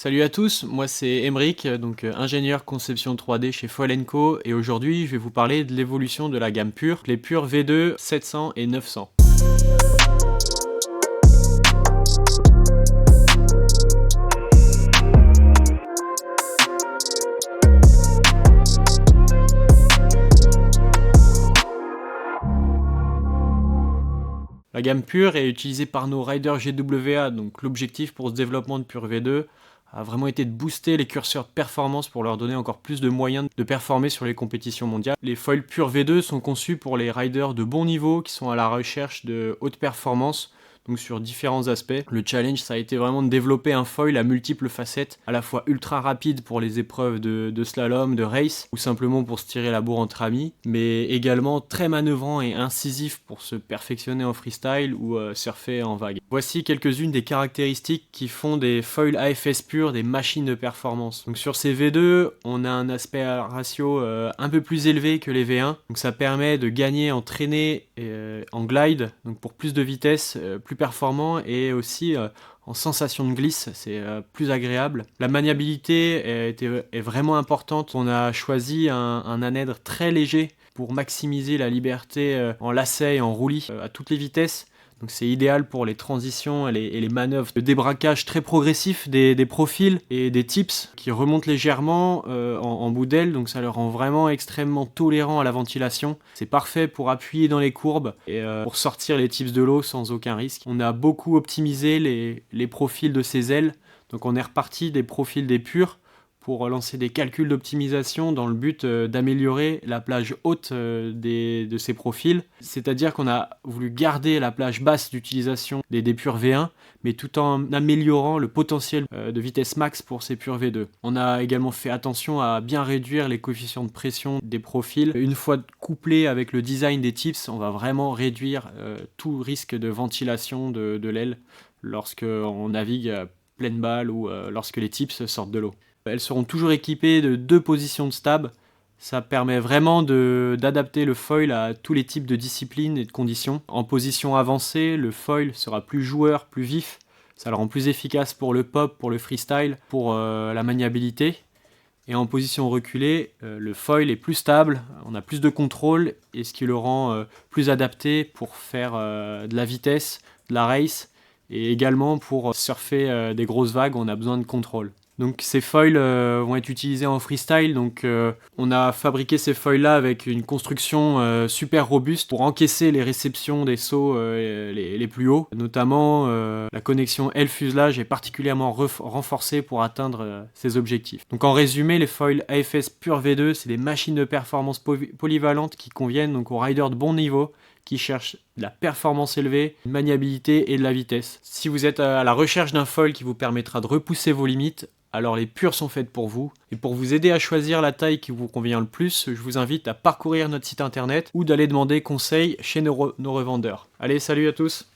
Salut à tous, moi c'est Emeric, ingénieur conception 3D chez Foil & Co et aujourd'hui je vais vous parler de l'évolution de la gamme Pure, les Pure V2 700 et 900. La gamme Pure est utilisée par nos riders GWA, donc l'objectif pour ce développement de Pure V2 a vraiment été de booster les curseurs de performance pour leur donner encore plus de moyens de performer sur les compétitions mondiales. Les foils Pure V2 sont conçus pour les riders de bon niveau qui sont à la recherche de haute performance, donc sur différents aspects. Le challenge, ça a été vraiment de développer un foil à multiples facettes, à la fois ultra rapide pour les épreuves de slalom, de race, ou simplement pour se tirer la bourre entre amis, mais également très manœuvrant et incisif pour se perfectionner en freestyle ou surfer en vague. Voici quelques-unes des caractéristiques qui font des foils AFS Pure des machines de performance. Donc sur ces V2, on a un aspect ratio un peu plus élevé que les V1, donc ça permet de gagner en traînée et en glide, donc pour plus de vitesse, plus performant et aussi en sensation de glisse, c'est plus agréable. La maniabilité est vraiment importante. On a choisi un anèdre très léger pour maximiser la liberté en lacet et en roulis à toutes les vitesses. Donc c'est idéal pour les transitions et les manœuvres de débraquage très progressif des profils et des tips qui remontent légèrement en bout d'aile, donc ça le rend vraiment extrêmement tolérant à la ventilation. C'est parfait pour appuyer dans les courbes et pour sortir les tips de l'eau sans aucun risque. On a beaucoup optimisé les profils de ces ailes, donc on est reparti des profils des Pures pour lancer des calculs d'optimisation dans le but d'améliorer la plage haute de ces profils. C'est-à-dire qu'on a voulu garder la plage basse d'utilisation des Pure V1, mais tout en améliorant le potentiel de vitesse max pour ces Pure V2. On a également fait attention à bien réduire les coefficients de pression des profils. Une fois couplé avec le design des tips, on va vraiment réduire tout risque de ventilation de l'aile lorsqu'on navigue à pleine balle ou lorsque les tips sortent de l'eau. Elles seront toujours équipées de 2 positions de stab. Ça permet vraiment d'adapter le foil à tous les types de disciplines et de conditions. En position avancée, le foil sera plus joueur, plus vif. Ça le rend plus efficace pour le pop, pour le freestyle, pour la maniabilité. Et en position reculée, le foil est plus stable, on a plus de contrôle, et ce qui le rend plus adapté pour faire de la vitesse, de la race, et également pour surfer des grosses vagues, on a besoin de contrôle. Donc ces foils vont être utilisés en freestyle, donc on a fabriqué ces foils là avec une construction super robuste pour encaisser les réceptions des sauts les plus hauts. Notamment la connexion L-fuselage est particulièrement renforcée pour atteindre ces objectifs. Donc en résumé, les foils AFS Pure V2, c'est des machines de performance polyvalentes qui conviennent donc aux riders de bon niveau, qui cherchent de la performance élevée, une maniabilité et de la vitesse. Si vous êtes à la recherche d'un foil qui vous permettra de repousser vos limites, alors les Pures sont faites pour vous. Et pour vous aider à choisir la taille qui vous convient le plus, je vous invite à parcourir notre site internet ou d'aller demander conseil chez nos revendeurs. Allez, salut à tous!